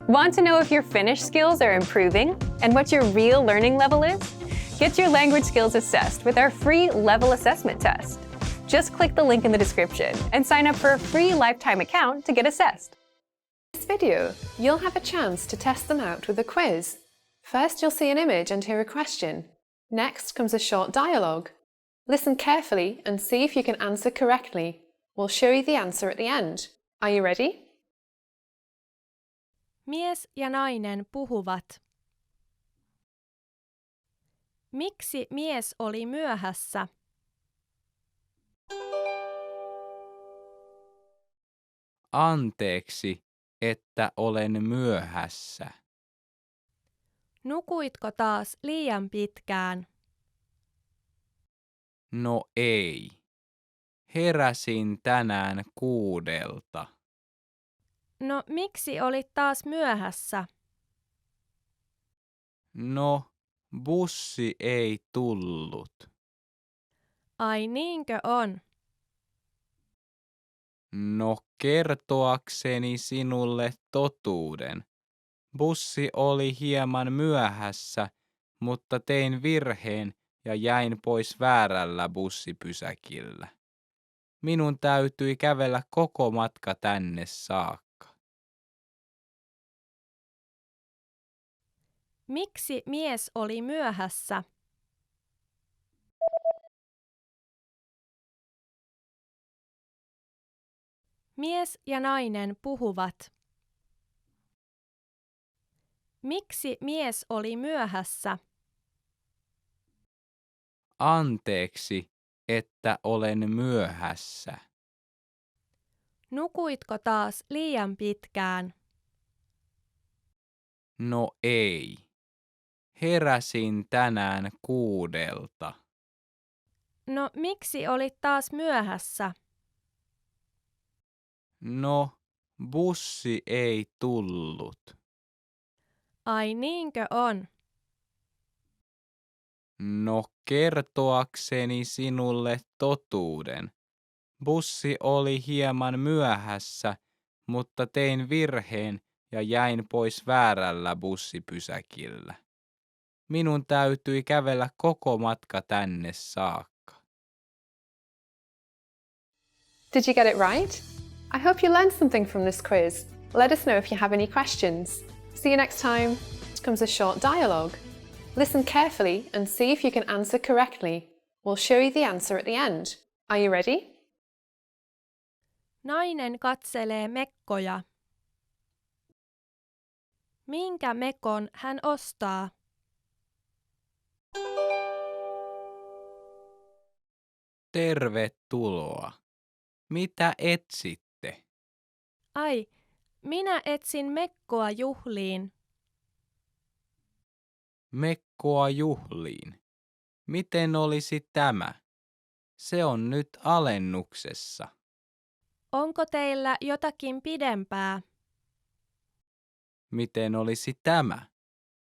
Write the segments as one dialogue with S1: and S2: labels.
S1: Want to know if your Finnish skills are improving and what your real learning level is? Get your language skills assessed with our free level assessment test. Just click the link in the description and sign up for a free lifetime account to get assessed.
S2: In this video, you'll have a chance to test them out with a quiz. First, you'll see an image and hear a question. Next comes a short dialogue. Listen carefully and see if you can answer correctly. We'll show you the answer at the end. Are you ready?
S3: Mies ja nainen puhuvat. Miksi mies oli myöhässä?
S4: Anteeksi, että olen myöhässä.
S3: Nukuitko taas liian pitkään?
S4: No ei. Heräsin tänään 6.
S3: No miksi olit taas myöhässä?
S4: No, bussi ei tullut.
S3: Ai niinkö on?
S4: No, kertoakseni sinulle totuuden. Bussi oli hieman myöhässä, mutta tein virheen ja jäin pois väärällä bussipysäkillä. Minun täytyi kävellä koko matka tänne saakka.
S3: Miksi mies oli myöhässä? Mies ja nainen puhuvat. Miksi mies oli myöhässä?
S4: Anteeksi, että olen myöhässä.
S3: Nukuitko taas liian pitkään?
S4: No ei. Heräsin tänään 6.
S3: No miksi olit taas myöhässä?
S4: No, bussi ei tullut.
S3: Ai niinkö on?
S4: No, kertoakseni sinulle totuuden. Bussi oli hieman myöhässä, mutta tein virheen ja jäin pois väärällä bussipysäkillä. Minun täytyi kävellä koko matka tänne saakka.
S2: Did you get it right? I hope you learned something from this quiz. Let us know if you have any questions. See you next time. Here comes a short dialogue. Listen carefully and see if you can answer correctly. We'll show you the answer at the end. Are you ready?
S3: Nainen katselee mekkoja. Minkä mekon hän ostaa?
S4: Tervetuloa. Mitä etsitte?
S3: Ai, minä etsin mekkoa juhliin.
S4: Mekkoa juhliin. Miten olisi tämä? Se on nyt alennuksessa.
S3: Onko teillä jotakin pidempää?
S4: Miten olisi tämä?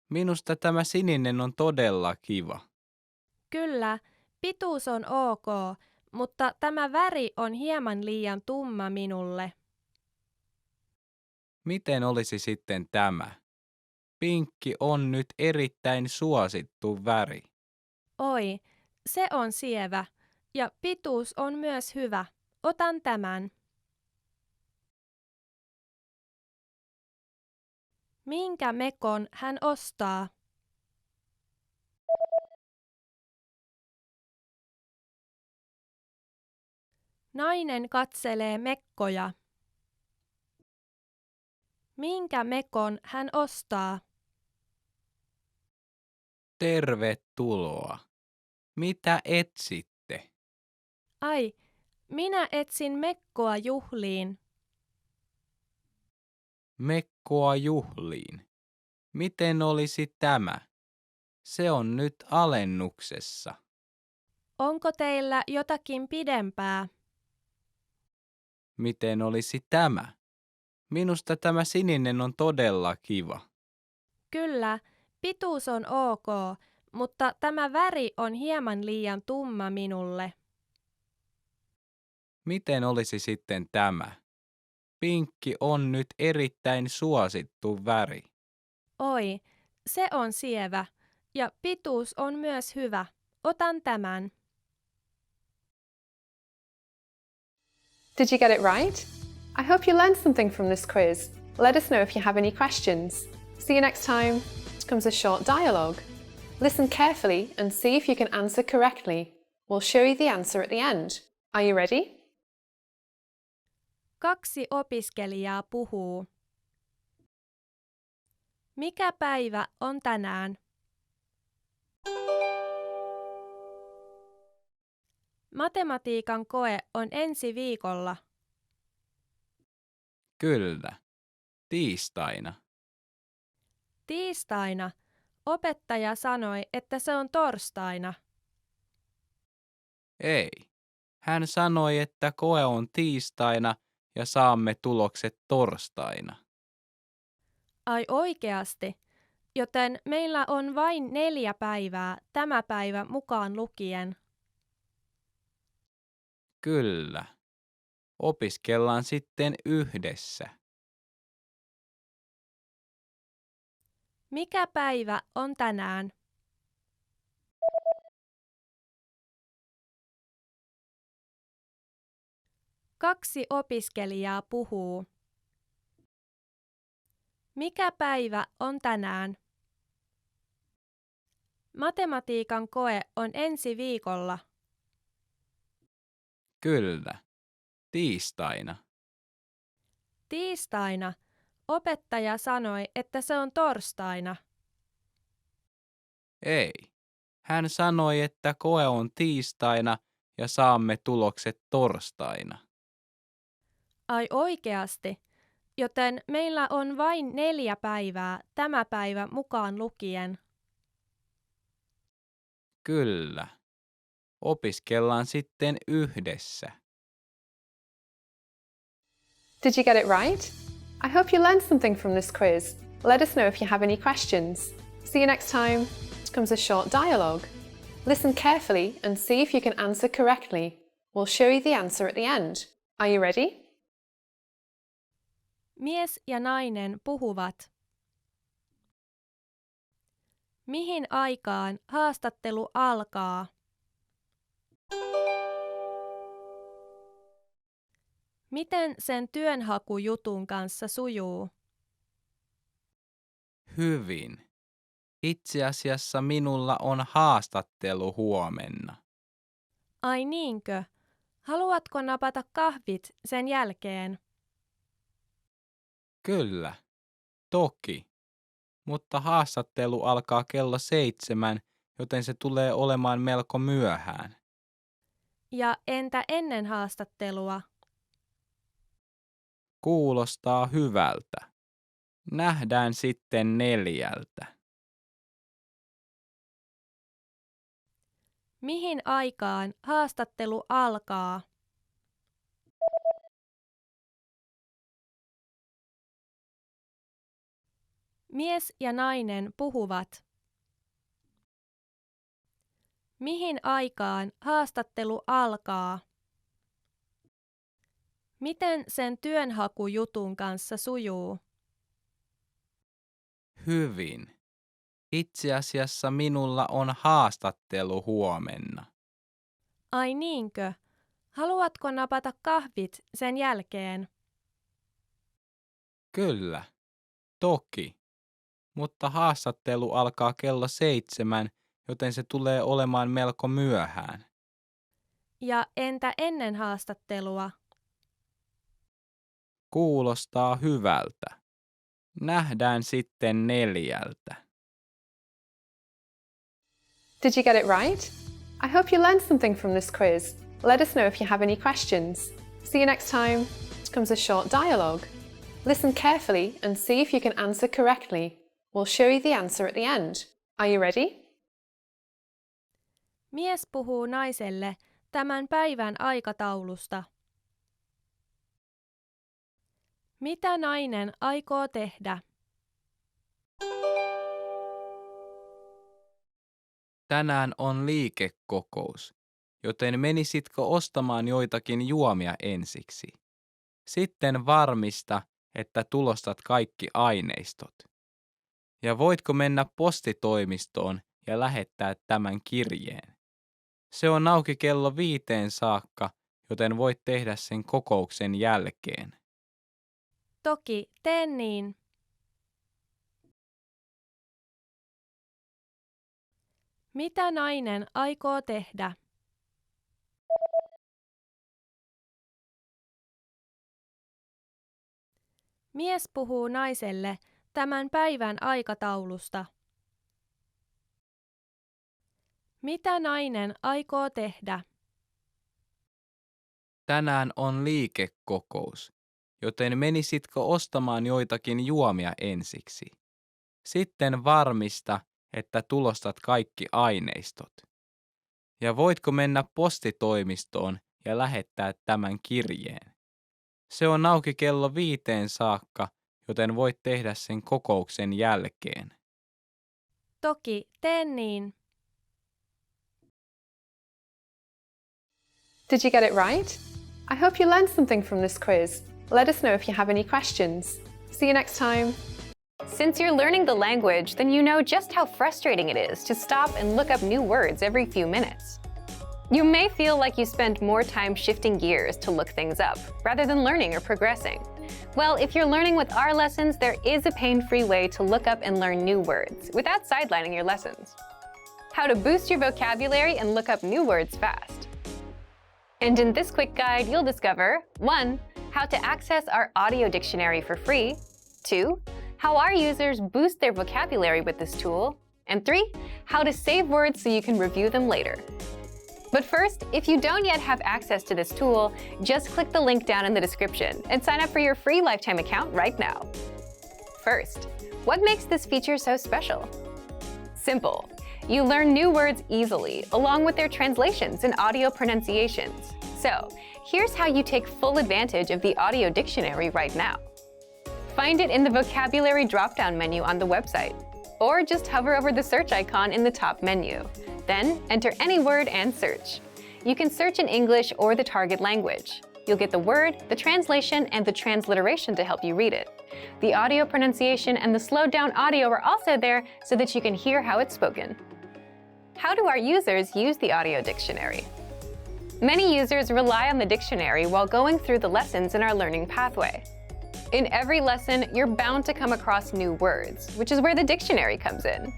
S4: Minusta tämä sininen on todella kiva.
S3: Kyllä, pituus on ok, mutta tämä väri on hieman liian tumma minulle.
S4: Miten olisi sitten tämä? Pinkki on nyt erittäin suosittu väri.
S3: Oi, se on sievä ja pituus on myös hyvä. Otan tämän. Minkä mekon hän ostaa? Nainen katselee mekkoja. Minkä mekon hän ostaa?
S4: Tervetuloa. Mitä etsitte?
S3: Ai, minä etsin mekkoa juhliin.
S4: Mekkoa juhliin. Miten olisi tämä? Se on nyt alennuksessa.
S3: Onko teillä jotakin pidempää?
S4: Miten olisi tämä? Minusta tämä sininen on todella kiva.
S3: Kyllä, pituus on ok, mutta tämä väri on hieman liian tumma minulle.
S4: Miten olisi sitten tämä? Pinkki on nyt erittäin suosittu väri.
S3: Oi, se on sievä. Ja pituus on myös hyvä. Otan tämän.
S2: Did you get it right? I hope you learned something from this quiz. Let us know if you have any questions. See you next time. Here comes a short dialogue. Listen carefully and see if you can answer correctly. We'll show you the answer at the end. Are you ready?
S3: 2 opiskelijaa puhuu. Mikä päivä on tänään? Matematiikan koe on ensi viikolla.
S4: Kyllä. Tiistaina.
S3: Tiistaina. Opettaja sanoi, että se on torstaina.
S4: Ei. Hän sanoi, että koe on tiistaina ja saamme tulokset torstaina.
S3: Ai oikeasti? Joten meillä on vain 4 päivää tämä päivä mukaan lukien.
S4: Kyllä. Opiskellaan sitten yhdessä.
S3: Mikä päivä on tänään? Kaksi opiskelijaa puhuu. Mikä päivä on tänään? Matematiikan koe on ensi viikolla.
S4: Kyllä. Tiistaina.
S3: Tiistaina. Opettaja sanoi, että se on torstaina.
S4: Ei. Hän sanoi, että koe on tiistaina ja saamme tulokset torstaina.
S3: Ai oikeasti? Joten meillä on vain 4 päivää tämä päivä mukaan lukien.
S4: Kyllä. Opiskellaan sitten yhdessä.
S2: Did you get it right? I hope you learned something from this quiz. Let us know if you have any questions. See you next time. Here comes a short dialogue. Listen carefully and see if you can answer correctly. We'll show you the answer at the end. Are you ready?
S3: Mies ja nainen puhuvat. Mihin aikaan haastattelu alkaa? Miten sen työnhakujutun kanssa sujuu?
S4: Hyvin. Itse asiassa minulla on haastattelu huomenna.
S3: Ai niinkö? Haluatko napata kahvit sen jälkeen?
S4: Kyllä. Toki. Mutta haastattelu alkaa kello 7, joten se tulee olemaan melko myöhään.
S3: Ja entä ennen haastattelua?
S4: Kuulostaa hyvältä. Nähdään sitten 4.
S3: Mihin aikaan haastattelu alkaa? Mies ja nainen puhuvat. Mihin aikaan haastattelu alkaa? Miten sen työnhakujutun kanssa sujuu?
S4: Hyvin. Itse asiassa minulla on haastattelu huomenna.
S3: Ai niinkö? Haluatko napata kahvit sen jälkeen?
S4: Kyllä. Toki. Mutta haastattelu alkaa kello 7, joten se tulee olemaan melko myöhään.
S3: Ja entä ennen haastattelua?
S4: Kuulostaa hyvältä. Nähdään sitten 4.
S2: Did you get it right? I hope you learned something from this quiz. Let us know if you have any questions. See you next time. Here comes a short dialogue. Listen carefully and see if you can answer correctly. We'll show you the answer at the end. Are you ready?
S3: Mies puhuu naiselle tämän päivän aikataulusta. Mitä nainen aikoo tehdä?
S4: Tänään on liikekokous, joten menisitkö ostamaan joitakin juomia ensiksi? Sitten varmista, että tulostat kaikki aineistot. Ja voitko mennä postitoimistoon ja lähettää tämän kirjeen? Se on auki kello 5 saakka, joten voit tehdä sen kokouksen jälkeen.
S3: Toki, teen niin. Mitä nainen aikoo tehdä? Mies puhuu naiselle tämän päivän aikataulusta. Mitä nainen aikoo tehdä?
S4: Tänään on liikekokous, joten menisitkö ostamaan joitakin juomia ensiksi? Sitten varmista, että tulostat kaikki aineistot. Ja voitko mennä postitoimistoon ja lähettää tämän kirjeen? Se on auki kello 5 saakka, joten voit tehdä sen kokouksen jälkeen.
S3: Toki, teen niin.
S2: Did you get it right? I hope you learned something from this quiz. Let us know if you have any questions. See you next time.
S1: Since you're learning the language, then you know just how frustrating it is to stop and look up new words every few minutes. You may feel like you spend more time shifting gears to look things up, rather than learning or progressing. Well, if you're learning with our lessons, there is a pain-free way to look up and learn new words without sidelining your lessons. How to boost your vocabulary and look up new words fast. And in this quick guide, you'll discover 1. How to access our audio dictionary for free. 2. How our users boost their vocabulary with this tool. And 3. How to save words so you can review them later. But first, if you don't yet have access to this tool, just click the link down in the description and sign up for your free lifetime account right now. First, what makes this feature so special? Simple. You learn new words easily, along with their translations and audio pronunciations. So, here's how you take full advantage of the audio dictionary right now. Find it in the vocabulary drop-down menu on the website, or just hover over the search icon in the top menu. Then, enter any word and search. You can search in English or the target language. You'll get the word, the translation, and the transliteration to help you read it. The audio pronunciation and the slowed-down audio are also there so that you can hear how it's spoken. How do our users use the audio dictionary? Many users rely on the dictionary while going through the lessons in our learning pathway. In every lesson, you're bound to come across new words, which is where the dictionary comes in.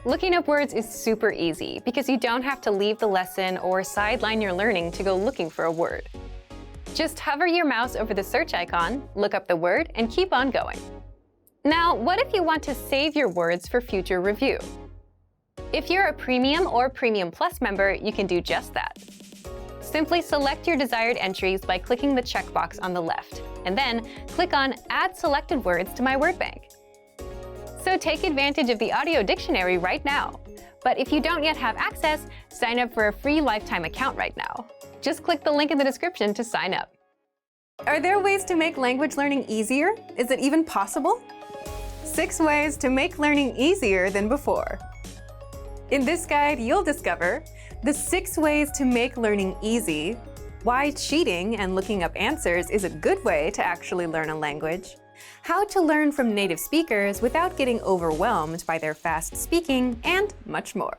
S1: Looking up words is super easy because you don't have to leave the lesson or sideline your learning to go looking for a word. Just hover your mouse over the search icon, look up the word, and keep on going. Now, what if you want to save your words for future review? If you're a Premium or Premium Plus member, you can do just that. Simply select your desired entries by clicking the checkbox on the left, and then click on Add Selected Words to My Word Bank. So take advantage of the audio dictionary right now. But if you don't yet have access, sign up for a free lifetime account right now. Just click the link in the description to sign up. Are there ways to make language learning easier? Is it even possible? 6 ways to make learning easier than before. In this guide, you'll discover the 6 ways to make learning easy, why cheating and looking up answers is a good way to actually learn a language, how to learn from native speakers without getting overwhelmed by their fast speaking, and much more.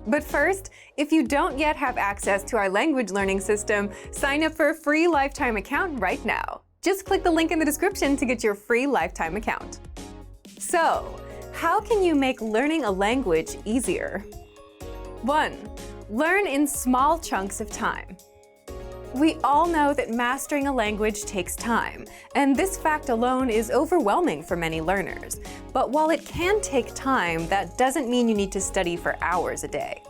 S1: But first, if you don't yet have access to our language learning system, sign up for a free lifetime account right now. Just click the link in the description to get your free lifetime account. So, how can you make learning a language easier? 1. Learn in small chunks of time. We all know that mastering a language takes time, and this fact alone is overwhelming for many learners. But while it can take time, that doesn't mean you need to study for hours a day.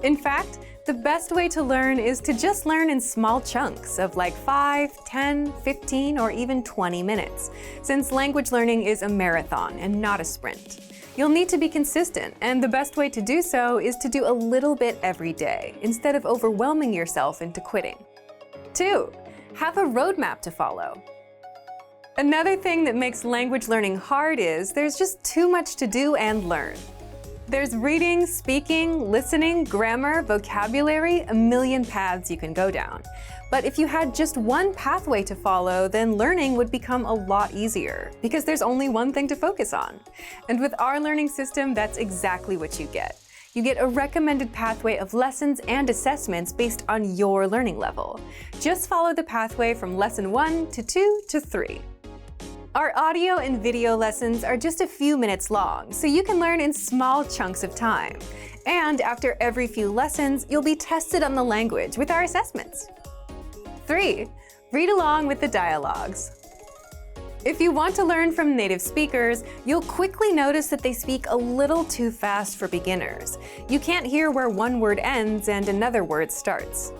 S1: In fact, the best way to learn is to just learn in small chunks of like 5, 10, 15, or even 20 minutes, since language learning is a marathon and not a sprint. You'll need to be consistent, and the best way to do so is to do a little bit every day, instead of overwhelming yourself into quitting. 2. Have a roadmap to follow. Another thing that makes language learning hard is there's just too much to do and learn. There's reading, speaking, listening, grammar, vocabulary, a million paths you can go down. But if you had just one pathway to follow, then learning would become a lot easier because there's only one thing to focus on. And with our learning system, that's exactly what you get. You get a recommended pathway of lessons and assessments based on your learning level. Just follow the pathway from lesson 1 to 2 to 3. Our audio and video lessons are just a few minutes long, so you can learn in small chunks of time. And after every few lessons, you'll be tested on the language with our assessments. 3. Read along with the dialogues. If you want to learn from native speakers, you'll quickly notice that they speak a little too fast for beginners. You can't hear where one word ends and another word starts.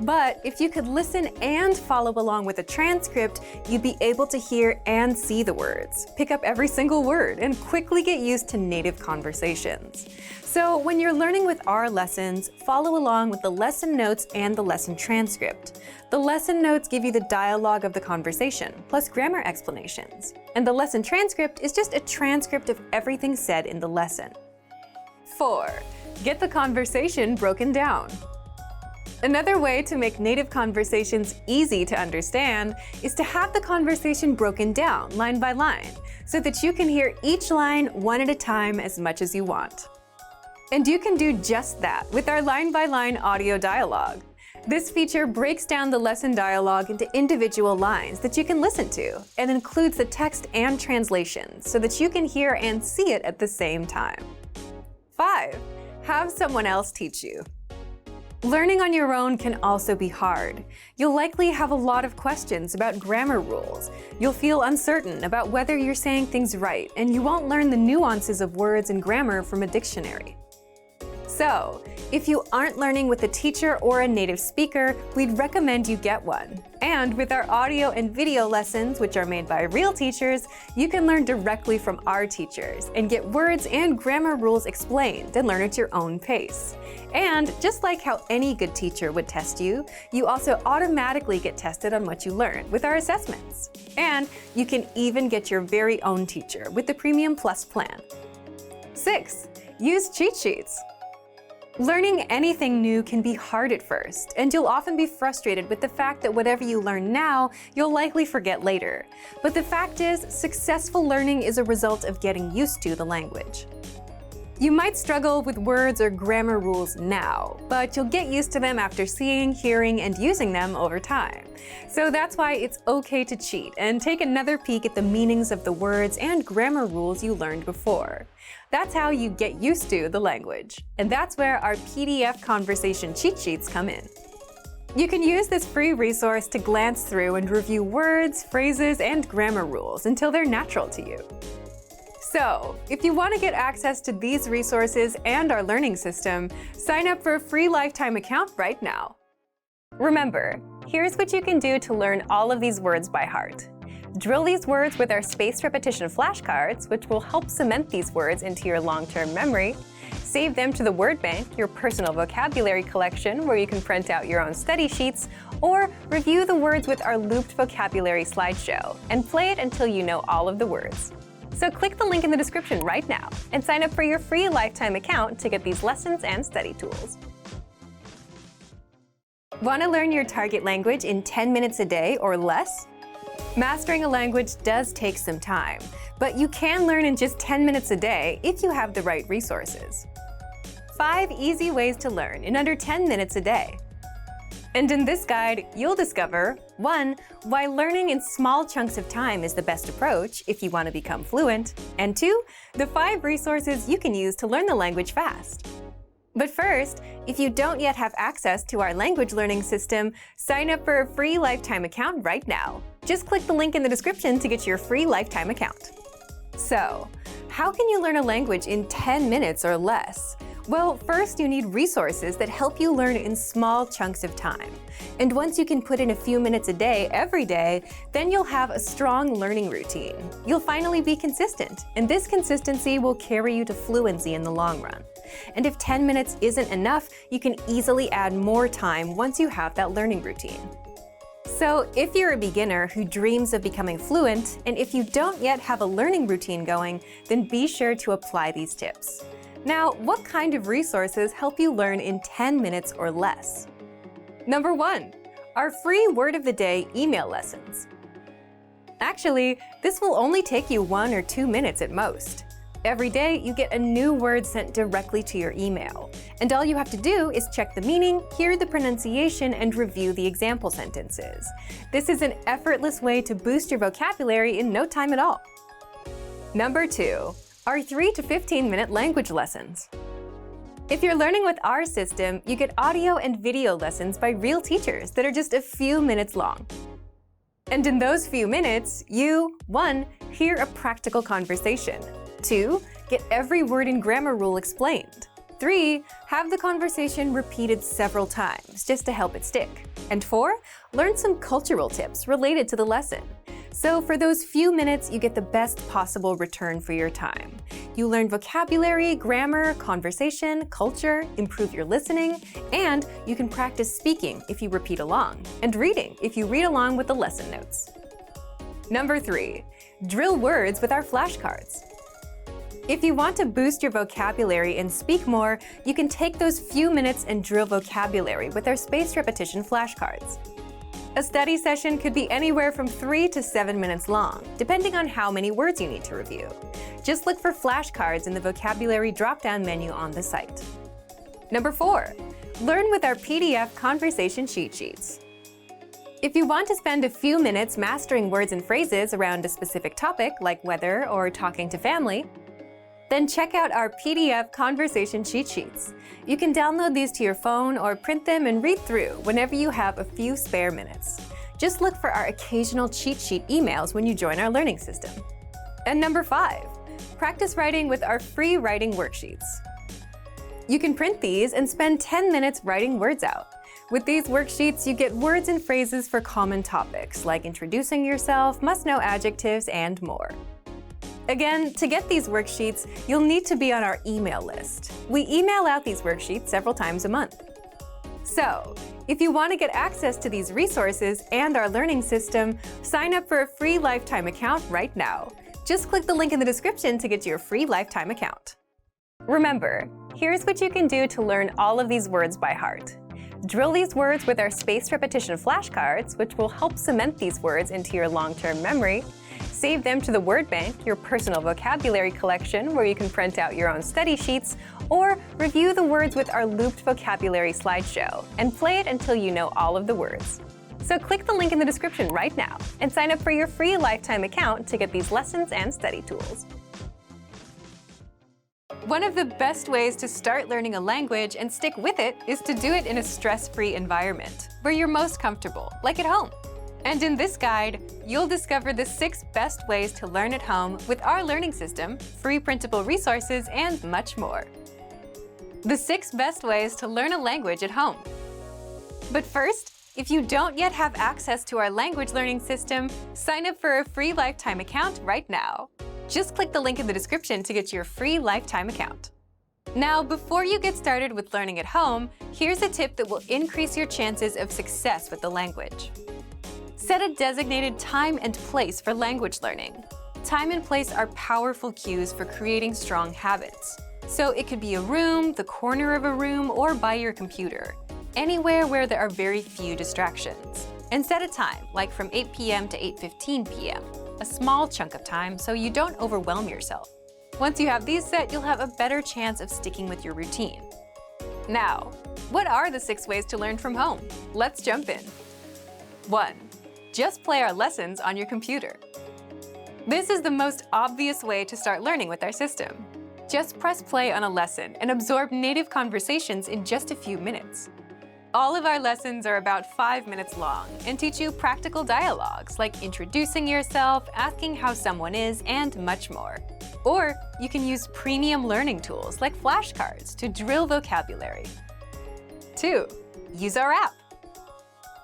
S1: But if you could listen and follow along with a transcript, you'd be able to hear and see the words, pick up every single word, and quickly get used to native conversations. So when you're learning with our lessons, follow along with the lesson notes and the lesson transcript. The lesson notes give you the dialogue of the conversation, plus grammar explanations. And the lesson transcript is just a transcript of everything said in the lesson. 4. Get the conversation broken down. Another way to make native conversations easy to understand is to have the conversation broken down line by line, so that you can hear each line one at a time as much as you want. And you can do just that with our line-by-line audio dialogue. This feature breaks down the lesson dialogue into individual lines that you can listen to, and includes the text and translations so that you can hear and see it at the same time. 5. Have someone else teach you. Learning on your own can also be hard. You'll likely have a lot of questions about grammar rules. You'll feel uncertain about whether you're saying things right, and you won't learn the nuances of words and grammar from a dictionary. So, if you aren't learning with a teacher or a native speaker, we'd recommend you get one. And with our audio and video lessons, which are made by real teachers, you can learn directly from our teachers and get words and grammar rules explained and learn at your own pace. And just like how any good teacher would test you, you also automatically get tested on what you learned with our assessments. And you can even get your very own teacher with the Premium Plus plan. 6. Use cheat sheets. Learning anything new can be hard at first, and you'll often be frustrated with the fact that whatever you learn now, you'll likely forget later. But the fact is, successful learning is a result of getting used to the language. You might struggle with words or grammar rules now, but you'll get used to them after seeing, hearing, and using them over time. So that's why it's okay to cheat and take another peek at the meanings of the words and grammar rules you learned before. That's how you get used to the language. And that's where our PDF conversation cheat sheets come in. You can use this free resource to glance through and review words, phrases, and grammar rules until they're natural to you. So, if you want to get access to these resources and our learning system, sign up for a free lifetime account right now. Remember, here's what you can do to learn all of these words by heart. Drill these words with our spaced repetition flashcards, which will help cement these words into your long-term memory. Save them to the word bank, your personal vocabulary collection, where you can print out your own study sheets, or review the words with our looped vocabulary slideshow, and play it until you know all of the words. So click the link in the description right now and sign up for your free lifetime account to get these lessons and study tools. Want to learn your target language in 10 minutes a day or less? Mastering a language does take some time, but you can learn in just 10 minutes a day if you have the right resources. 5 easy ways to learn in under 10 minutes a day. And in this guide, you'll discover 1. Why learning in small chunks of time is the best approach if you want to become fluent, and 2. The 5 resources you can use to learn the language fast. But first, if you don't yet have access to our language learning system, sign up for a free lifetime account right now. Just click the link in the description to get your free lifetime account. So, how can you learn a language in 10 minutes or less? Well, first you need resources that help you learn in small chunks of time. And once you can put in a few minutes a day, every day, then you'll have a strong learning routine. You'll finally be consistent, and this consistency will carry you to fluency in the long run. And if 10 minutes isn't enough, you can easily add more time once you have that learning routine. So if you're a beginner who dreams of becoming fluent, and if you don't yet have a learning routine going, then be sure to apply these tips. Now, what kind of resources help you learn in 10 minutes or less? Number 1, our free Word of the Day email lessons. Actually, this will only take you 1 or 2 minutes at most. Every day, you get a new word sent directly to your email. And all you have to do is check the meaning, hear the pronunciation, and review the example sentences. This is an effortless way to boost your vocabulary in no time at all. Number 2, our 3 to 15-minute language lessons. If you're learning with our system, you get audio and video lessons by real teachers that are just a few minutes long. And in those few minutes, you, 1, hear a practical conversation. 2, get every word and grammar rule explained. 3, have the conversation repeated several times just to help it stick. And 4, learn some cultural tips related to the lesson. So for those few minutes, you get the best possible return for your time. You learn vocabulary, grammar, conversation, culture, improve your listening, and you can practice speaking if you repeat along, and reading if you read along with the lesson notes. Number 3, drill words with our flashcards. If you want to boost your vocabulary and speak more, you can take those few minutes and drill vocabulary with our spaced repetition flashcards. A study session could be anywhere from 3 to 7 minutes long, depending on how many words you need to review. Just look for flashcards in the vocabulary drop-down menu on the site. Number 4, learn with our PDF conversation cheat sheets. If you want to spend a few minutes mastering words and phrases around a specific topic, like weather or talking to family, then check out our PDF conversation cheat sheets. You can download these to your phone or print them and read through whenever you have a few spare minutes. Just look for our occasional cheat sheet emails when you join our learning system. And number 5, practice writing with our free writing worksheets. You can print these and spend 10 minutes writing words out. With these worksheets, you get words and phrases for common topics like introducing yourself, must-know adjectives, and more. Again, to get these worksheets, you'll need to be on our email list. We email out these worksheets several times a month. So, if you want to get access to these resources and our learning system, sign up for a free lifetime account right now. Just click the link in the description to get your free lifetime account. Remember, here's what you can do to learn all of these words by heart. Drill these words with our spaced repetition flashcards, which will help cement these words into your long-term memory. Save them to the word bank, your personal vocabulary collection, where you can print out your own study sheets, or review the words with our looped vocabulary slideshow, and play it until you know all of the words. So click the link in the description right now and sign up for your free lifetime account to get these lessons and study tools. One of the best ways to start learning a language and stick with it is to do it in a stress-free environment, where you're most comfortable, like at home. And in this guide, you'll discover the 6 best ways to learn at home with our learning system, free printable resources, and much more. The 6 best ways to learn a language at home. But first, if you don't yet have access to our language learning system, sign up for a free lifetime account right now. Just click the link in the description to get your free lifetime account. Now, before you get started with learning at home, here's a tip that will increase your chances of success with the language. Set a designated time and place for language learning. Time and place are powerful cues for creating strong habits. So it could be a room, the corner of a room, or by your computer. Anywhere where there are very few distractions. And set a time, like from 8 p.m. to 8:15 p.m. A small chunk of time so you don't overwhelm yourself. Once you have these set, you'll have a better chance of sticking with your routine. Now, what are the 6 ways to learn from home? Let's jump in. 1. Just play our lessons on your computer. This is the most obvious way to start learning with our system. Just press play on a lesson and absorb native conversations in just a few minutes. All of our lessons are about 5 minutes long and teach you practical dialogues like introducing yourself, asking how someone is, and much more. Or you can use premium learning tools like flashcards to drill vocabulary. 2. Use our app.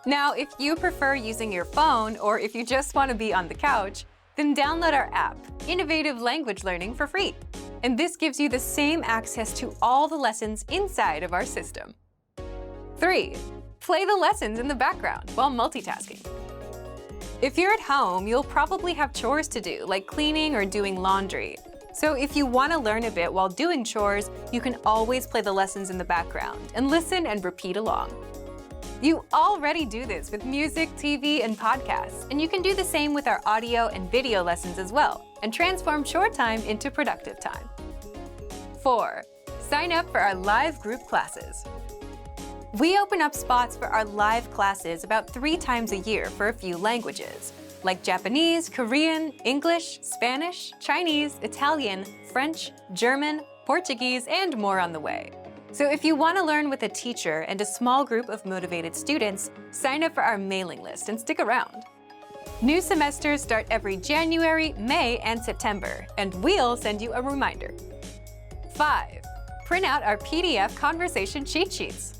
S1: Now, if you prefer using your phone or if you just want to be on the couch, then download our app, Innovative Language Learning, for free. And this gives you the same access to all the lessons inside of our system. 3. Play the lessons in the background while multitasking. If you're at home, you'll probably have chores to do, like cleaning or doing laundry. So if you want to learn a bit while doing chores, you can always play the lessons in the background and listen and repeat along. You already do this with music, TV, and podcasts, and you can do the same with our audio and video lessons as well, and transform chore time into productive time. 4. Sign up for our live group classes. We open up spots for our live classes about 3 times a year for a few languages, like Japanese, Korean, English, Spanish, Chinese, Italian, French, German, Portuguese, and more on the way. So if you want to learn with a teacher and a small group of motivated students, sign up for our mailing list and stick around. New semesters start every January, May, and September, and we'll send you a reminder. 5. Print out our PDF conversation cheat sheets.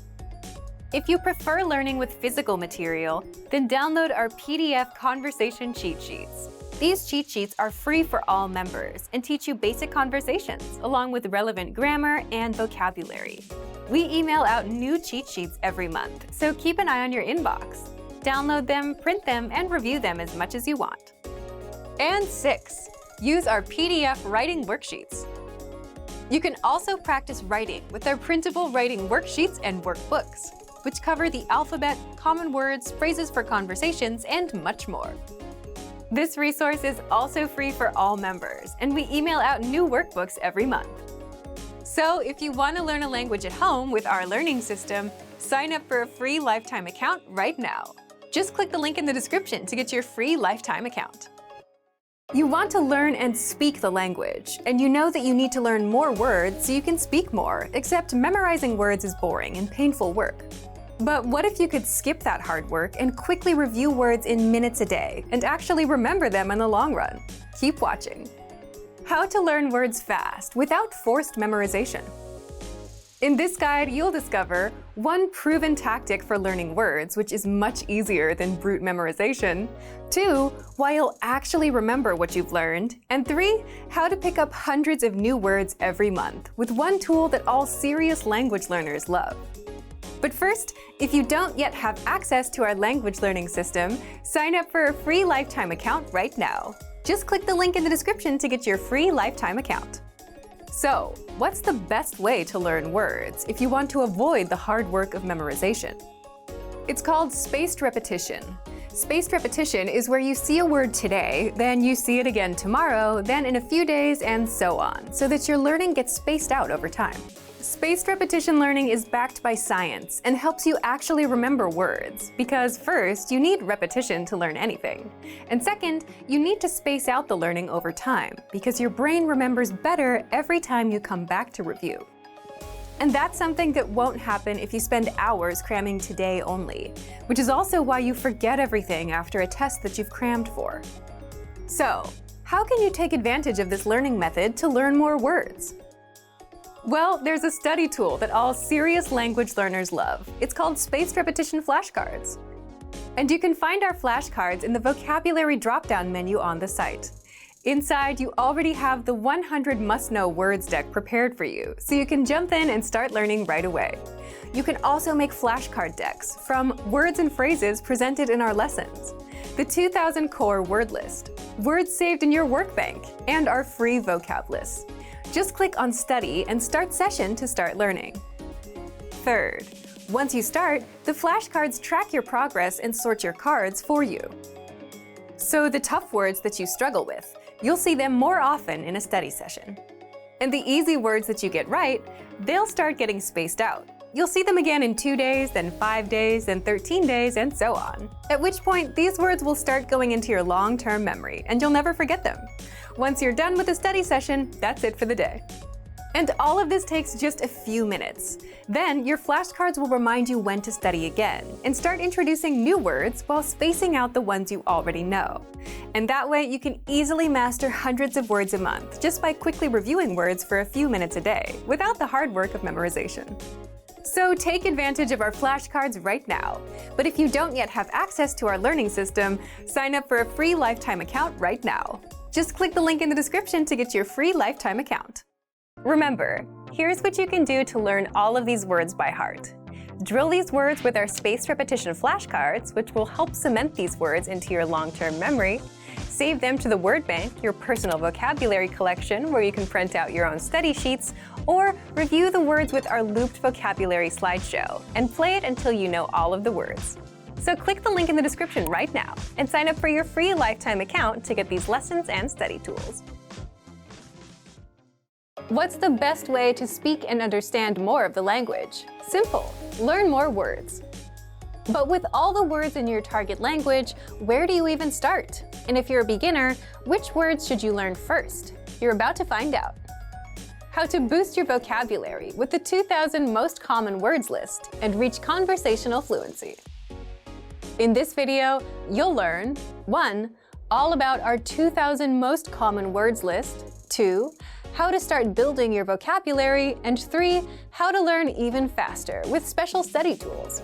S1: If you prefer learning with physical material, then download our PDF conversation cheat sheets. These cheat sheets are free for all members and teach you basic conversations, along with relevant grammar and vocabulary. We email out new cheat sheets every month, so keep an eye on your inbox. Download them, print them, and review them as much as you want. And 6. Use our PDF writing worksheets. You can also practice writing with our printable writing worksheets and workbooks, which cover the alphabet, common words, phrases for conversations, and much more. This resource is also free for all members, and we email out new workbooks every month. So if you want to learn a language at home with our learning system, sign up for a free lifetime account right now. Just click the link in the description to get your free lifetime account. You want to learn and speak the language, and you know that you need to learn more words so you can speak more, except memorizing words is boring and painful work. But what if you could skip that hard work and quickly review words in minutes a day and actually remember them in the long run? Keep watching. How to learn words fast without forced memorization. In this guide, you'll discover 1 proven tactic for learning words, which is much easier than brute memorization, 2 why you'll actually remember what you've learned, and 3 how to pick up hundreds of new words every month with one tool that all serious language learners love. But first, if you don't yet have access to our language learning system, sign up for a free lifetime account right now. Just click the link in the description to get your free lifetime account. So, what's the best way to learn words if you want to avoid the hard work of memorization? It's called spaced repetition. Spaced repetition is where you see a word today, then you see it again tomorrow, then in a few days, and so on, so that your learning gets spaced out over time. Spaced repetition learning is backed by science and helps you actually remember words, because first, you need repetition to learn anything. And second, you need to space out the learning over time, because your brain remembers better every time you come back to review. And that's something that won't happen if you spend hours cramming today only, which is also why you forget everything after a test that you've crammed for. So, how can you take advantage of this learning method to learn more words? Well, there's a study tool that all serious language learners love. It's called Spaced Repetition Flashcards. And you can find our flashcards in the vocabulary drop-down menu on the site. Inside, you already have the 100 must-know words deck prepared for you, so you can jump in and start learning right away. You can also make flashcard decks from words and phrases presented in our lessons, the 2000 core word list, words saved in your workbank, and our free vocab list. Just click on Study and Start Session to start learning. Third, once you start, the flashcards track your progress and sort your cards for you. So the tough words that you struggle with, you'll see them more often in a study session. And the easy words that you get right, they'll start getting spaced out. You'll see them again in 2 days, then 5 days, then 13 days, and so on. At which point, these words will start going into your long-term memory, and you'll never forget them. Once you're done with the study session, that's it for the day. And all of this takes just a few minutes. Then your flashcards will remind you when to study again and start introducing new words while spacing out the ones you already know. And that way you can easily master hundreds of words a month just by quickly reviewing words for a few minutes a day without the hard work of memorization. So take advantage of our flashcards right now. But if you don't yet have access to our learning system, sign up for a free lifetime account right now. Just click the link in the description to get your free lifetime account. Remember, here's what you can do to learn all of these words by heart. Drill these words with our spaced repetition flashcards, which will help cement these words into your long-term memory. Save them to the word bank, your personal vocabulary collection where you can print out your own study sheets, or review the words with our looped vocabulary slideshow and play it until you know all of the words. So click the link in the description right now and sign up for your free lifetime account to get these lessons and study tools. What's the best way to speak and understand more of the language? Simple. Learn more words. But with all the words in your target language, where do you even start? And if you're a beginner, which words should you learn first? You're about to find out. How to boost your vocabulary with the 2,000 most common words list and reach conversational fluency. In this video, you'll learn 1. All about our 2,000 most common words list, 2. How to start building your vocabulary, and 3. How to learn even faster with special study tools.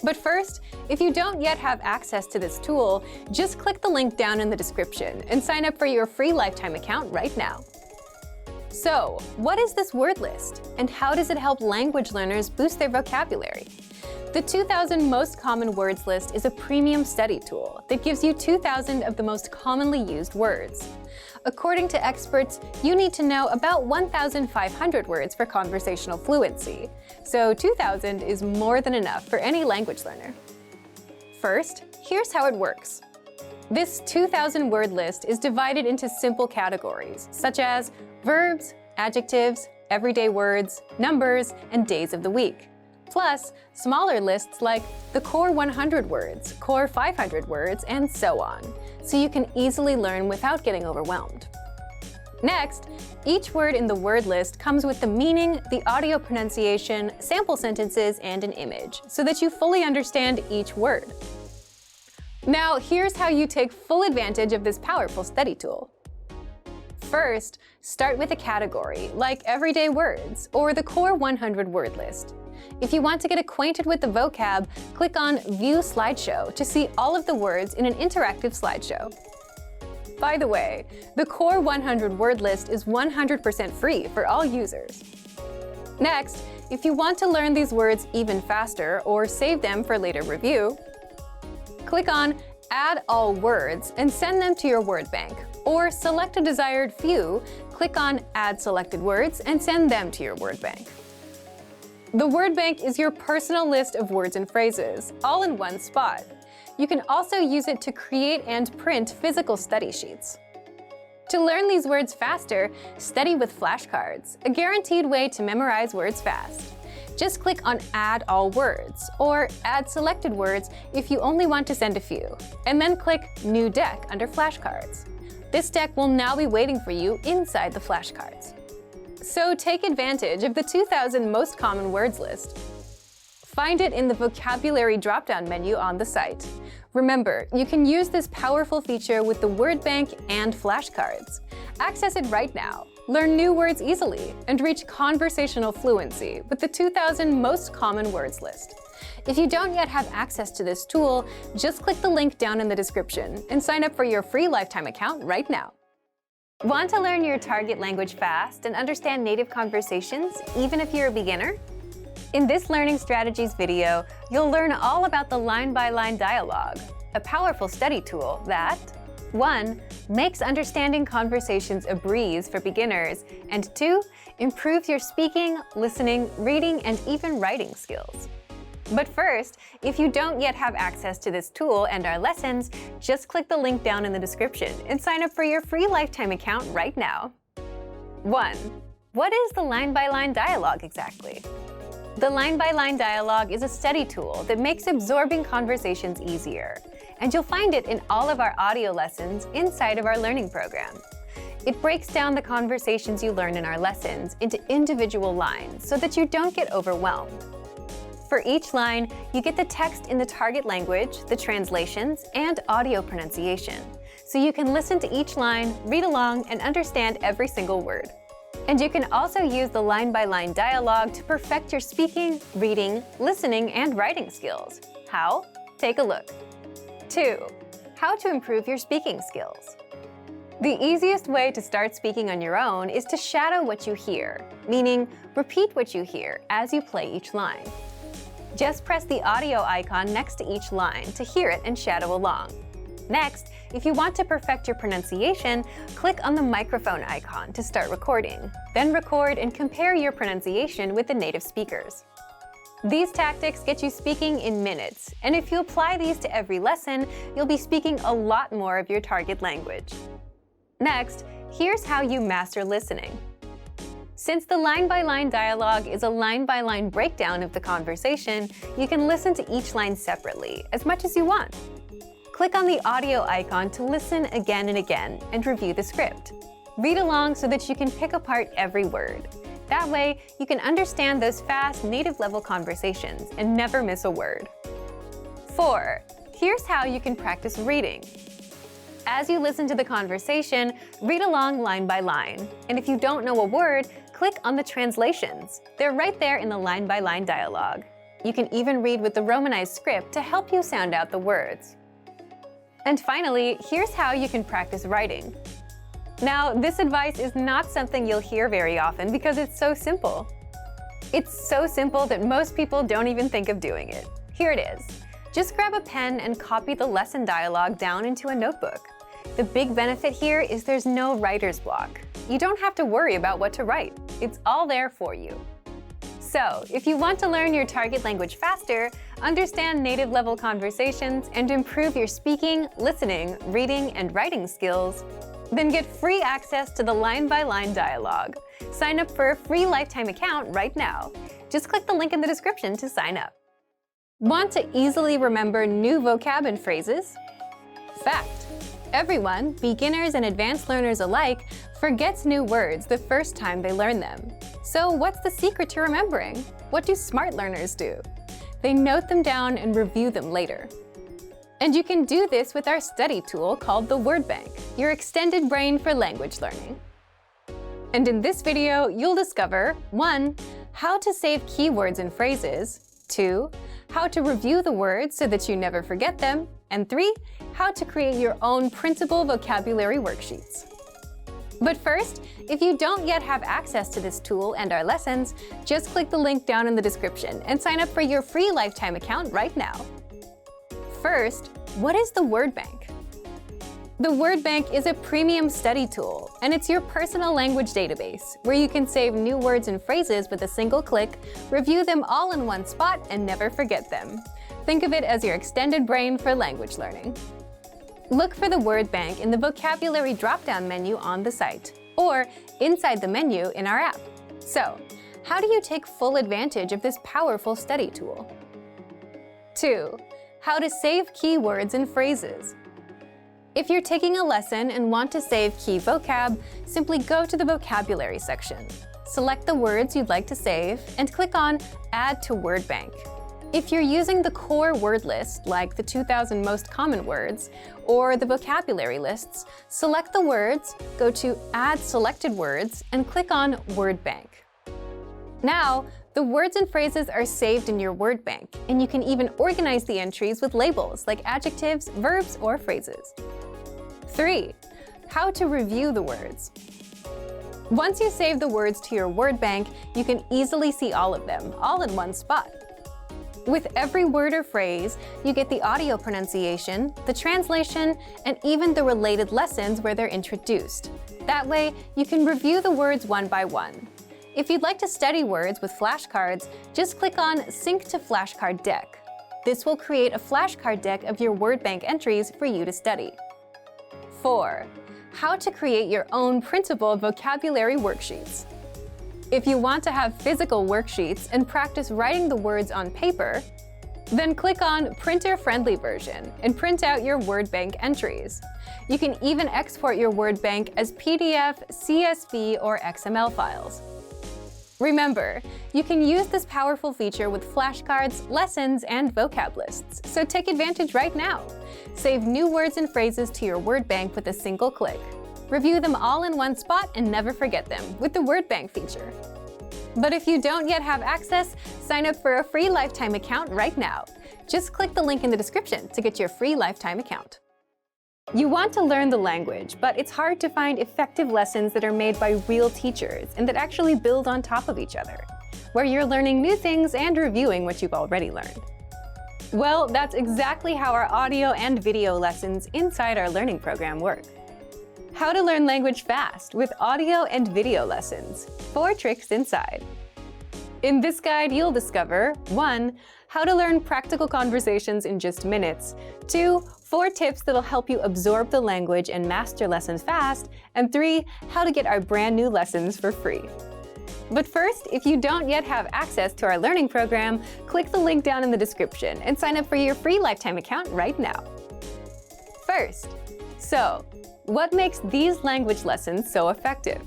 S1: But first, if you don't yet have access to this tool, just click the link down in the description and sign up for your free lifetime account right now. So, what is this word list, and how does it help language learners boost their vocabulary? The 2,000 most common words list is a premium study tool that gives you 2,000 of the most commonly used words. According to experts, you need to know about 1,500 words for conversational fluency, so 2,000 is more than enough for any language learner. First, here's how it works. This 2,000 word list is divided into simple categories, such as verbs, adjectives, everyday words, numbers, and days of the week. Plus, smaller lists like the core 100 words, core 500 words, and so on, so you can easily learn without getting overwhelmed. Next, each word in the word list comes with the meaning, the audio pronunciation, sample sentences, and an image, so that you fully understand each word. Now, here's how you take full advantage of this powerful study tool. First, start with a category, like everyday words, or the core 100 word list. If you want to get acquainted with the vocab, click on View Slideshow to see all of the words in an interactive slideshow. By the way, the core 100 word list is 100% free for all users. Next, if you want to learn these words even faster or save them for later review, click on Add All Words and send them to your word bank, or select a desired few, click on Add Selected Words and send them to your word bank. The word bank is your personal list of words and phrases, all in one spot. You can also use it to create and print physical study sheets. To learn these words faster, study with flashcards, a guaranteed way to memorize words fast. Just click on Add All Words, or Add Selected Words if you only want to send a few, and then click New Deck under Flashcards. This deck will now be waiting for you inside the flashcards. So take advantage of the 2,000 most common words list. Find it in the vocabulary drop-down menu on the site. Remember, you can use this powerful feature with the word bank and flashcards. Access it right now, learn new words easily, and reach conversational fluency with the 2,000 most common words list. If you don't yet have access to this tool, just click the link down in the description and sign up for your free lifetime account right now. Want to learn your target language fast and understand native conversations, even if you're a beginner? In this Learning Strategies video, you'll learn all about the line-by-line dialogue, a powerful study tool that 1. Makes understanding conversations a breeze for beginners, and 2. Improves your speaking, listening, reading, and even writing skills. But first, if you don't yet have access to this tool and our lessons, just click the link down in the description and sign up for your free lifetime account right now. 1. What is the line-by-line dialogue exactly? The line-by-line dialogue is a study tool that makes absorbing conversations easier, and you'll find it in all of our audio lessons inside of our learning program. It breaks down the conversations you learn in our lessons into individual lines so that you don't get overwhelmed. For each line, you get the text in the target language, the translations, and audio pronunciation, so you can listen to each line, read along, and understand every single word. And you can also use the line-by-line dialogue to perfect your speaking, reading, listening, and writing skills. How? Take a look. 2. How to improve your speaking skills. The easiest way to start speaking on your own is to shadow what you hear, meaning repeat what you hear as you play each line. Just press the audio icon next to each line to hear it and shadow along. Next, if you want to perfect your pronunciation, click on the microphone icon to start recording. Then record and compare your pronunciation with the native speakers. These tactics get you speaking in minutes, and if you apply these to every lesson, you'll be speaking a lot more of your target language. Next, here's how you master listening. Since the line-by-line dialogue is a line-by-line breakdown of the conversation, you can listen to each line separately, as much as you want. Click on the audio icon to listen again and again and review the script. Read along so that you can pick apart every word. That way, you can understand those fast, native-level conversations and never miss a word. 4. Here's how you can practice reading. As you listen to the conversation, read along line by line. And if you don't know a word, click on the translations. They're right there in the line-by-line dialogue. You can even read with the Romanized script to help you sound out the words. And finally, here's how you can practice writing. Now, this advice is not something you'll hear very often because it's so simple. It's so simple that most people don't even think of doing it. Here it is. Just grab a pen and copy the lesson dialogue down into a notebook. The big benefit here is there's no writer's block. You don't have to worry about what to write. It's all there for you. So, if you want to learn your target language faster, understand native-level conversations, and improve your speaking, listening, reading, and writing skills, then get free access to the line-by-line dialogue. Sign up for a free lifetime account right now. Just click the link in the description to sign up. Want to easily remember new vocab and phrases? Fact: everyone, beginners and advanced learners alike, forgets new words the first time they learn them. So what's the secret to remembering? What do smart learners do? They note them down and review them later. And you can do this with our study tool called the Word Bank, your extended brain for language learning. And in this video, you'll discover 1. How to save keywords and phrases, 2. How to review the words so that you never forget them, and 3. How to create your own printable vocabulary worksheets. But first, if you don't yet have access to this tool and our lessons, just click the link down in the description and sign up for your free lifetime account right now. First, what is the Word Bank? The Word Bank is a premium study tool, and it's your personal language database where you can save new words and phrases with a single click, review them all in one spot, and never forget them. Think of it as your extended brain for language learning. Look for the Word Bank in the vocabulary drop-down menu on the site, or inside the menu in our app. So, how do you take full advantage of this powerful study tool? 2. How to save keywords and phrases. If you're taking a lesson and want to save key vocab, simply go to the vocabulary section. Select the words you'd like to save and click on Add to Word Bank. If you're using the core word list, like the 2,000 most common words, or the vocabulary lists, select the words, go to Add Selected Words, and click on Word Bank. Now, the words and phrases are saved in your Word Bank, and you can even organize the entries with labels like adjectives, verbs, or phrases. 3. How to review the words. Once you save the words to your Word Bank, you can easily see all of them, all in one spot. With every word or phrase, you get the audio pronunciation, the translation, and even the related lessons where they're introduced. That way, you can review the words one by one. If you'd like to study words with flashcards, just click on Sync to Flashcard Deck. This will create a flashcard deck of your Word Bank entries for you to study. 4. How to create your own printable vocabulary worksheets. If you want to have physical worksheets and practice writing the words on paper, then click on Printer-Friendly Version and print out your Word Bank entries. You can even export your Word Bank as PDF, CSV, or XML files. Remember, you can use this powerful feature with flashcards, lessons, and vocab lists, so take advantage right now. Save new words and phrases to your Word Bank with a single click. Review them all in one spot and never forget them with the Word Bank feature. But if you don't yet have access, sign up for a free lifetime account right now. Just click the link in the description to get your free lifetime account. You want to learn the language, but it's hard to find effective lessons that are made by real teachers and that actually build on top of each other, where you're learning new things and reviewing what you've already learned. Well, that's exactly how our audio and video lessons inside our learning program work. How to learn language fast with audio and video lessons. 4 tricks inside. In this guide, you'll discover 1. How to learn practical conversations in just minutes. 2. 4 tips that'll help you absorb the language and master lessons fast. And 3. How to get our brand new lessons for free. But first, if you don't yet have access to our learning program, click the link down in the description and sign up for your free lifetime account right now. First, what makes these language lessons so effective?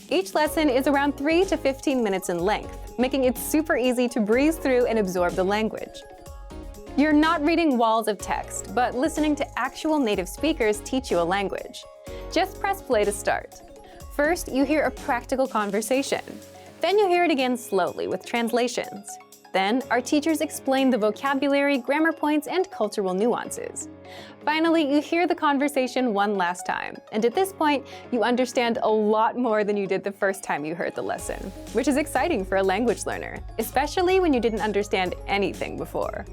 S1: Each lesson is around 3 to 15 minutes in length, making it super easy to breeze through and absorb the language. You're not reading walls of text, but listening to actual native speakers teach you a language. Just press play to start. First, you hear a practical conversation. Then you hear it again slowly with translations. Then, our teachers explain the vocabulary, grammar points, and cultural nuances. Finally, you hear the conversation one last time, and at this point, you understand a lot more than you did the first time you heard the lesson, which is exciting for a language learner, especially when you didn't understand anything before.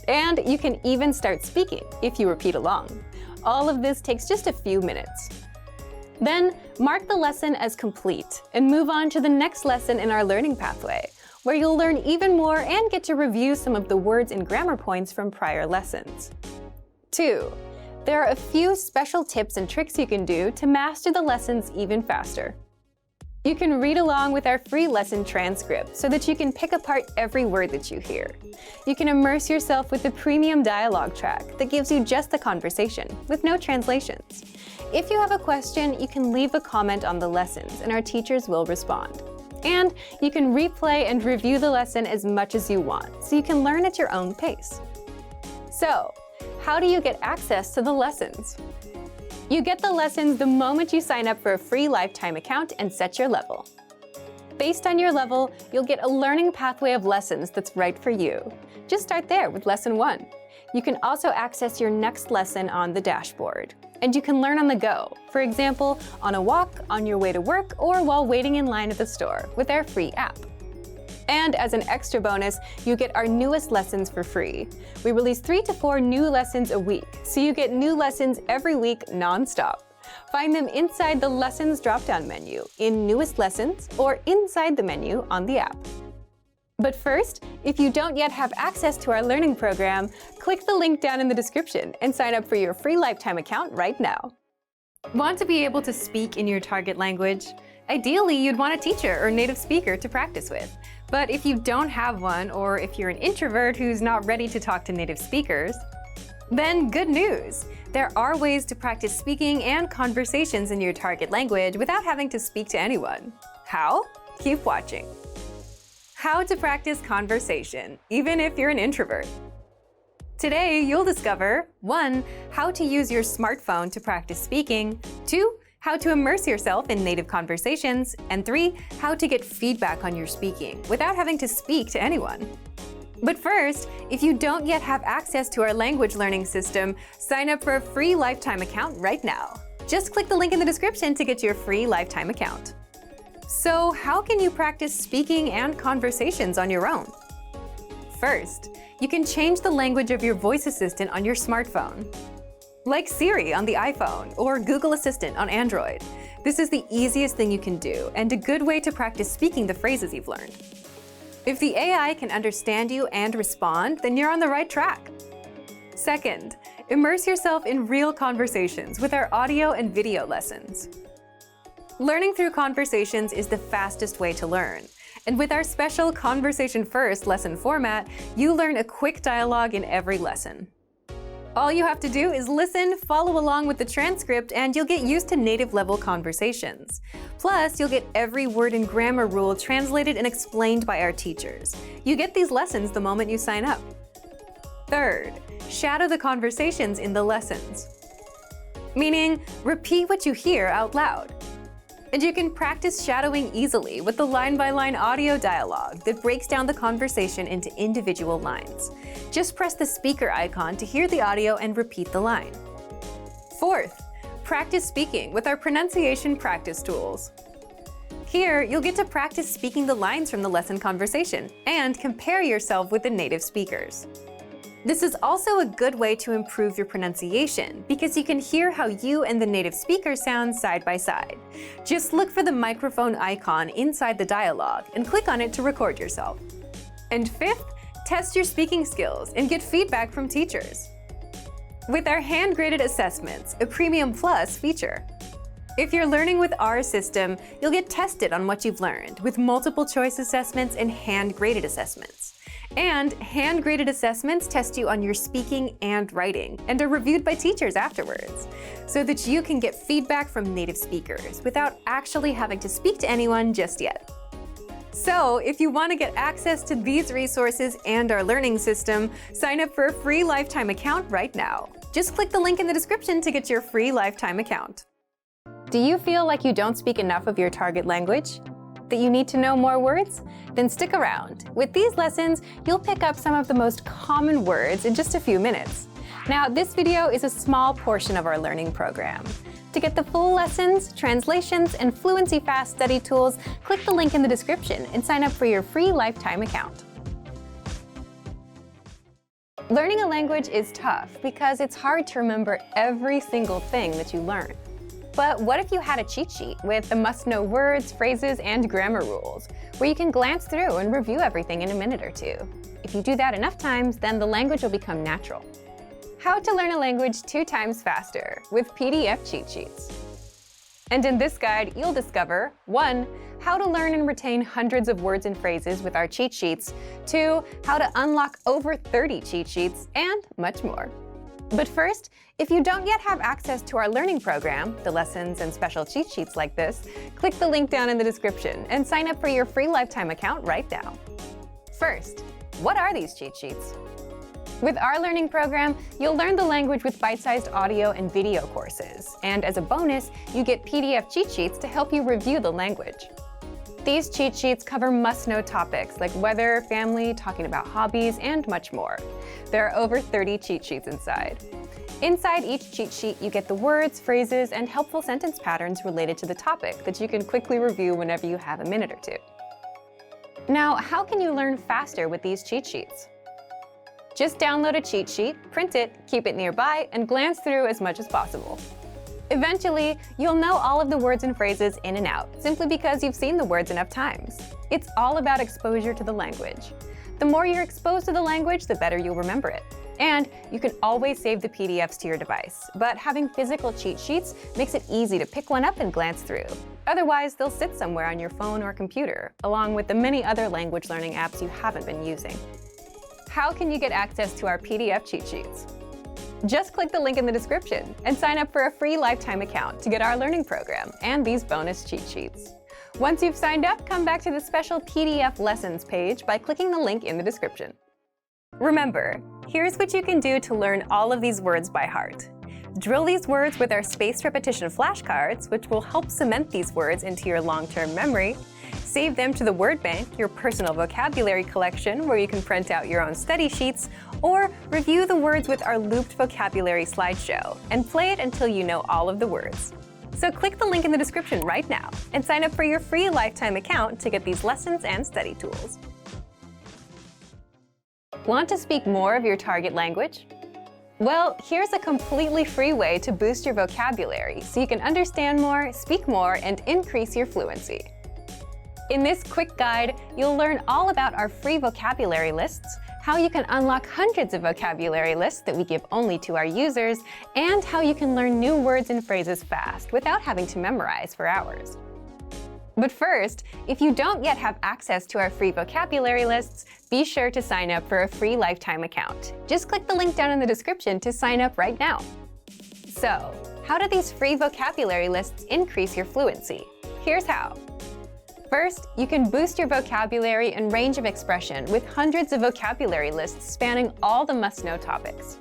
S1: And you can even start speaking if you repeat along. All of this takes just a few minutes. Then, mark the lesson as complete and move on to the next lesson in our learning pathway, where you'll learn even more and get to review some of the words and grammar points from prior lessons. 2. There are a few special tips and tricks you can do to master the lessons even faster. You can read along with our free lesson transcript so that you can pick apart every word that you hear. You can immerse yourself with the premium dialogue track that gives you just the conversation, with no translations. If you have a question, you can leave a comment on the lessons and our teachers will respond. And you can replay and review the lesson as much as you want, so you can learn at your own pace. So, how do you get access to the lessons? You get the lessons the moment you sign up for a free lifetime account and set your level. Based on your level, you'll get a learning pathway of lessons that's right for you. Just start there with lesson 1. You can also access your next lesson on the dashboard. And you can learn on the go, for example, on a walk, on your way to work, or while waiting in line at the store with our free app. And as an extra bonus, you get our newest lessons for free. We release 3 to 4 new lessons a week, so you get new lessons every week non-stop. Find them inside the Lessons drop-down menu, in Newest Lessons, or inside the menu on the app. But first, if you don't yet have access to our learning program, click the link down in the description and sign up for your free lifetime account right now. Want to be able to speak in your target language? Ideally, you'd want a teacher or native speaker to practice with. But if you don't have one, or if you're an introvert who's not ready to talk to native speakers, then good news! There are ways to practice speaking and conversations in your target language without having to speak to anyone. How? Keep watching. How to practice conversation, even if you're an introvert. Today, you'll discover 1. How to use your smartphone to practice speaking. 2. How to immerse yourself in native conversations. And 3. How to get feedback on your speaking without having to speak to anyone. But first, if you don't yet have access to our language learning system, sign up for a free lifetime account right now. Just click the link in the description to get your free lifetime account. So, how can you practice speaking and conversations on your own? First, you can change the language of your voice assistant on your smartphone, like Siri on the iPhone or Google Assistant on Android. This is the easiest thing you can do and a good way to practice speaking the phrases you've learned. If the AI can understand you and respond, then you're on the right track. Second, immerse yourself in real conversations with our audio and video lessons. Learning through conversations is the fastest way to learn. And with our special Conversation First lesson format, you learn a quick dialogue in every lesson. All you have to do is listen, follow along with the transcript, and you'll get used to native level conversations. Plus, you'll get every word and grammar rule translated and explained by our teachers. You get these lessons the moment you sign up. Third, shadow the conversations in the lessons. Meaning, repeat what you hear out loud. And you can practice shadowing easily with the line-by-line audio dialogue that breaks down the conversation into individual lines. Just press the speaker icon to hear the audio and repeat the line. Fourth, practice speaking with our pronunciation practice tools. Here, you'll get to practice speaking the lines from the lesson conversation and compare yourself with the native speakers. This is also a good way to improve your pronunciation because you can hear how you and the native speaker sound side by side. Just look for the microphone icon inside the dialogue and click on it to record yourself. And fifth, test your speaking skills and get feedback from teachers with our hand-graded assessments, a Premium Plus feature. If you're learning with our system, you'll get tested on what you've learned with multiple choice assessments and hand-graded assessments. And hand-graded assessments test you on your speaking and writing and are reviewed by teachers afterwards, so that you can get feedback from native speakers without actually having to speak to anyone just yet. So, if you want to get access to these resources and our learning system, sign up for a free lifetime account right now. Just click the link in the description to get your free lifetime account. Do you feel like you don't speak enough of your target language? That you need to know more words? Then stick around. With these lessons, you'll pick up some of the most common words in just a few minutes. Now, this video is a small portion of our learning program. To get the full lessons, translations, and Fluency Fast study tools, click the link in the description and sign up for your free lifetime account. Learning a language is tough because it's hard to remember every single thing that you learn. But what if you had a cheat sheet with the must-know words, phrases, and grammar rules, where you can glance through and review everything in a minute or two? If you do that enough times, then the language will become natural. How to learn a language 2 times faster with PDF cheat sheets. And in this guide, you'll discover 1. How to learn and retain hundreds of words and phrases with our cheat sheets, 2. How to unlock over 30 cheat sheets, and much more. But first, if you don't yet have access to our learning program, the lessons and special cheat sheets like this, click the link down in the description and sign up for your free lifetime account right now. First, what are these cheat sheets? With our learning program, you'll learn the language with bite-sized audio and video courses, and as a bonus, you get PDF cheat sheets to help you review the language. These cheat sheets cover must-know topics like weather, family, talking about hobbies, and much more. There are over 30 cheat sheets inside. Inside each cheat sheet, you get the words, phrases, and helpful sentence patterns related to the topic that you can quickly review whenever you have a minute or two. Now, how can you learn faster with these cheat sheets? Just download a cheat sheet, print it, keep it nearby, and glance through as much as possible. Eventually, you'll know all of the words and phrases in and out, simply because you've seen the words enough times. It's all about exposure to the language. The more you're exposed to the language, the better you'll remember it. And you can always save the PDFs to your device, but having physical cheat sheets makes it easy to pick one up and glance through. Otherwise, they'll sit somewhere on your phone or computer, along with the many other language learning apps you haven't been using. How can you get access to our PDF cheat sheets? Just click the link in the description and sign up for a free lifetime account to get our learning program and these bonus cheat sheets. Once you've signed up, come back to the special PDF lessons page by clicking the link in the description. Remember, here's what you can do to learn all of these words by heart. Drill these words with our spaced repetition flashcards, which will help cement these words into your long-term memory. Save them to the word bank, your personal vocabulary collection, where you can print out your own study sheets, or review the words with our looped vocabulary slideshow and play it until you know all of the words. So click the link in the description right now and sign up for your free lifetime account to get these lessons and study tools. Want to speak more of your target language? Well, here's a completely free way to boost your vocabulary so you can understand more, speak more, and increase your fluency. In this quick guide, you'll learn all about our free vocabulary lists, how you can unlock hundreds of vocabulary lists that we give only to our users, and how you can learn new words and phrases fast without having to memorize for hours. But first, if you don't yet have access to our free vocabulary lists, be sure to sign up for a free lifetime account. Just click the link down in the description to sign up right now. So, how do these free vocabulary lists increase your fluency? Here's how. First, you can boost your vocabulary and range of expression with hundreds of vocabulary lists spanning all the must-know topics.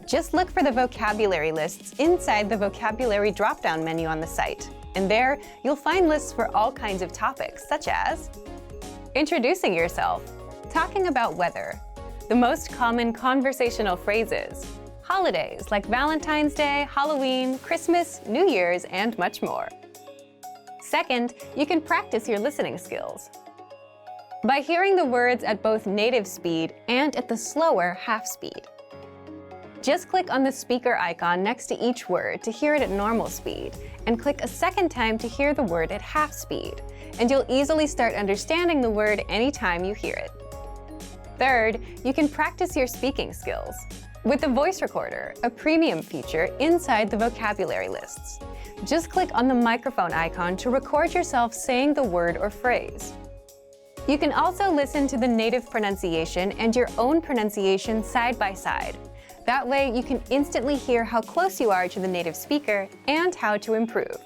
S1: Just look for the vocabulary lists inside the vocabulary drop-down menu on the site, and there you'll find lists for all kinds of topics, such as introducing yourself, talking about weather, the most common conversational phrases, holidays like Valentine's Day, Halloween, Christmas, New Year's, and much more. Second, you can practice your listening skills by hearing the words at both native speed and at the slower half speed. Just click on the speaker icon next to each word to hear it at normal speed, and click a second time to hear the word at half speed, and you'll easily start understanding the word anytime you hear it. Third, you can practice your speaking skills with the voice recorder, a premium feature inside the vocabulary lists. Just click on the microphone icon to record yourself saying the word or phrase. You can also listen to the native pronunciation and your own pronunciation side by side. That way, you can instantly hear how close you are to the native speaker and how to improve.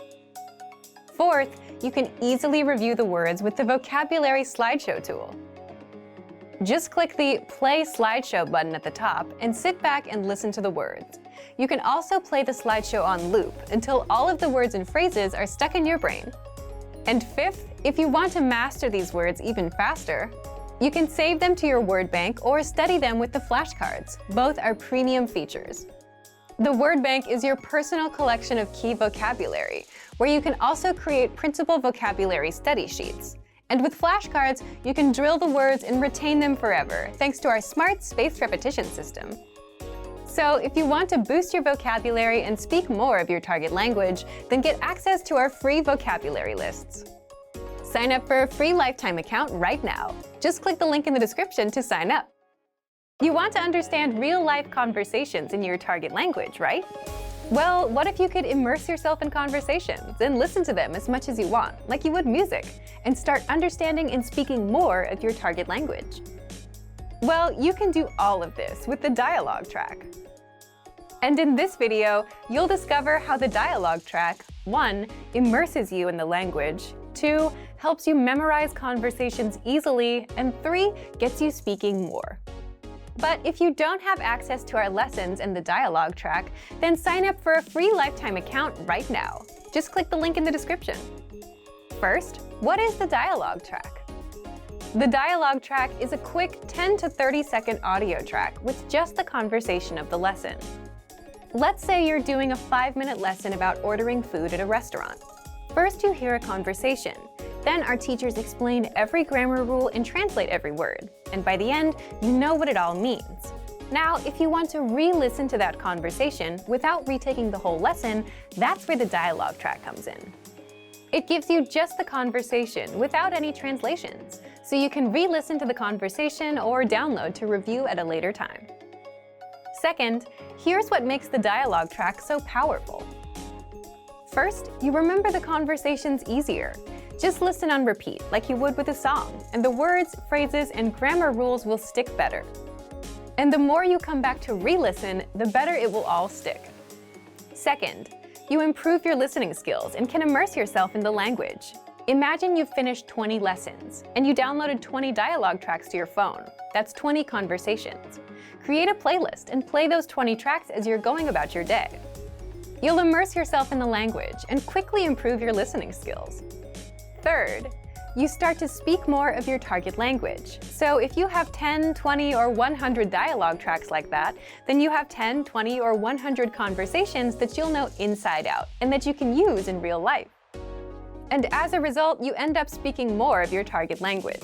S1: Fourth, you can easily review the words with the vocabulary slideshow tool. Just click the Play Slideshow button at the top and sit back and listen to the words. You can also play the slideshow on loop until all of the words and phrases are stuck in your brain. And fifth, if you want to master these words even faster, you can save them to your word bank or study them with the flashcards. Both are premium features. The word bank is your personal collection of key vocabulary, where you can also create printable vocabulary study sheets. And with flashcards, you can drill the words and retain them forever, thanks to our smart spaced repetition system. So if you want to boost your vocabulary and speak more of your target language, then get access to our free vocabulary lists. Sign up for a free lifetime account right now. Just click the link in the description to sign up. You want to understand real-life conversations in your target language, right? Well, what if you could immerse yourself in conversations and listen to them as much as you want, like you would music, and start understanding and speaking more of your target language? Well, you can do all of this with the dialogue track. And in this video, you'll discover how the dialogue track, 1, immerses you in the language, 2, helps you memorize conversations easily, and 3, gets you speaking more. But if you don't have access to our lessons and the dialogue track, then sign up for a free lifetime account right now. Just click the link in the description. First, what is the dialogue track? The dialogue track is a quick 10 to 30 second audio track with just the conversation of the lesson. Let's say you're doing a 5-minute lesson about ordering food at a restaurant. First, you hear a conversation. Then our teachers explain every grammar rule and translate every word. And by the end, you know what it all means. Now, if you want to re-listen to that conversation without retaking the whole lesson, that's where the dialogue track comes in. It gives you just the conversation without any translations, so you can re-listen to the conversation or download to review at a later time. Second, here's what makes the dialogue track so powerful. First, you remember the conversations easier. Just listen on repeat, like you would with a song, and the words, phrases, and grammar rules will stick better. And the more you come back to re-listen, the better it will all stick. Second, you improve your listening skills and can immerse yourself in the language. Imagine you've finished 20 lessons, and you downloaded 20 dialogue tracks to your phone. That's 20 conversations. Create a playlist and play those 20 tracks as you're going about your day. You'll immerse yourself in the language and quickly improve your listening skills. Third, you start to speak more of your target language. So if you have 10, 20, or 100 dialogue tracks like that, then you have 10, 20, or 100 conversations that you'll know inside out and that you can use in real life. And as a result, you end up speaking more of your target language.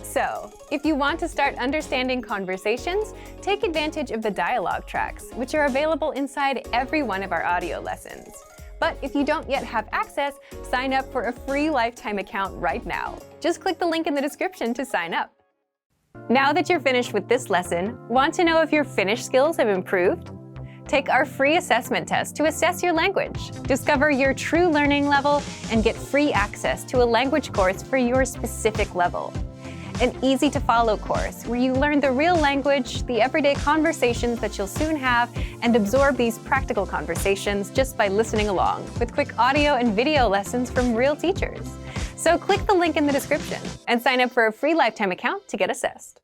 S1: So, if you want to start understanding conversations, take advantage of the dialogue tracks, which are available inside every one of our audio lessons. But if you don't yet have access, sign up for a free lifetime account right now. Just click the link in the description to sign up. Now that you're finished with this lesson, want to know if your Finnish skills have improved? Take our free assessment test to assess your language, discover your true learning level, and get free access to a language course for your specific level. An easy-to-follow course where you learn the real language, the everyday conversations that you'll soon have, and absorb these practical conversations just by listening along, with quick audio and video lessons from real teachers. So click the link in the description and sign up for a free lifetime account to get assessed.